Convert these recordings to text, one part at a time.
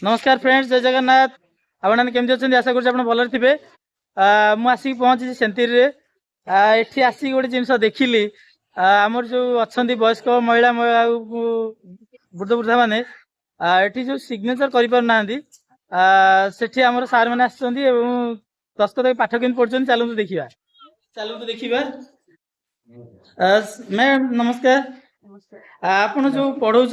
नमस्कार फ्रेंड्स, जय जगन्नाथ। आपने केमती अच्छा आशा कर भल थे। मुझे आसिक पहुँची सेंतीर एठी आसिक गोटे जिनस देखिली आमर जो अच्छा वयस्क महिला वृद्ध वृद्धा मैंने एठी जो सिग्नेचर करना सेठी आमर सार मैंने दस्तखत पाठ केमती पढ़ुं चलतु देखा देखा। मैम नमस्कार। आपण जो पढ़ाऊँ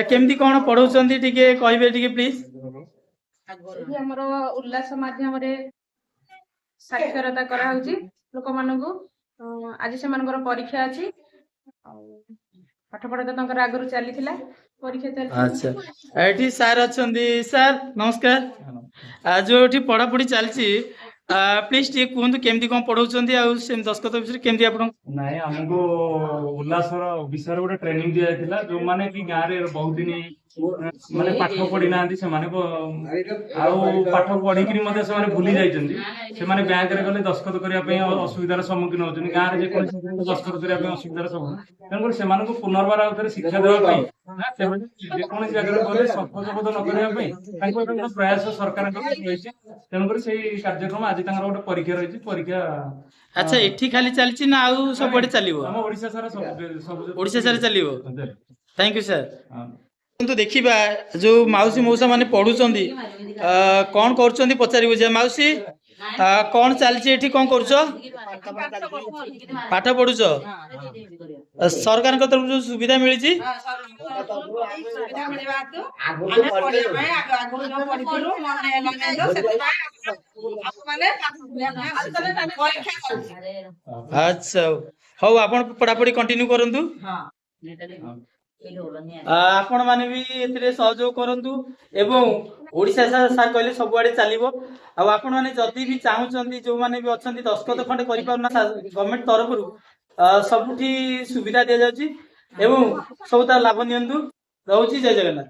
केमती कौन पढ़ाऊँ टिके कहे टिके प्लीज। हमर उल्लास माध्यम साक्षरता कराउची लोक मानकु आज से मानकर परीक्षा अछि पाठ पढ़ा तो तंकर आगरु चली थिला परीक्षा चली। अच्छा एठी सर अछंदी। सर नमस्कार। जो एठी पढ़ा पढ़ी चलची प्लीज टिके कहंतु केमती कोन पढ़ाउछंदी आ सेम दस्खत विषय केमती आपण नाइ हमको उल्लासर विषय गोटे ट्रेनिंग दिया जायतिला जो माने कि गाँ रे बहुत दिन माने पाठ पढ़ी नांदी से माने आउ पाठ पढ़ी कि मते से माने भूली जाइछंदी से माने बैंक रे गले दस्खत करिया पे असुविधार सम्मुखीन होछन गाँ रे जे कोन दस्खत करिया पे असुविधार सम्मुखीन तेन से माने को पुनर्बार आउथरे शिक्षा देबा पे से माने जे कोन जगह रे गले सफल न करिया पे तांको एक प्रयास सरकार को रहिছে तेन कर सेही कार्यक्रम आज तांगर गोटे परीक्षा रहिছে परीक्षा। अच्छा एठी खाली चलची ना आउ सब बडे चलिवो हम ओडिसा सारा सब ओडिसा सारे चलिवो। Thank you sir. तो देखिबा जो माउसी मौसा माने पढुचंदी कोन करचंदी पचारिबो जे माउसी कोन चलची एठी कोन करचो पाठ पढुचो सरकार के तरफ जो सुविधा मिली छी अच्छा हौ आपण पढ़ापढ़ी कंटिन्यू करंतु। आपण माने भी एथिरे सहयोग करंतु एवं ओडिसा सार कहले सब आडे चलिबो। आ आपण माने जदी भी चाहुचंदी जो माने भी अछंती दस्खत खंडे करि पाउना गवर्नमेंट तरफ रु सबुठी सुविधा दिया जाउची एवं सब तार लाभ नियंतु। रहउची जय जगन्नाथ।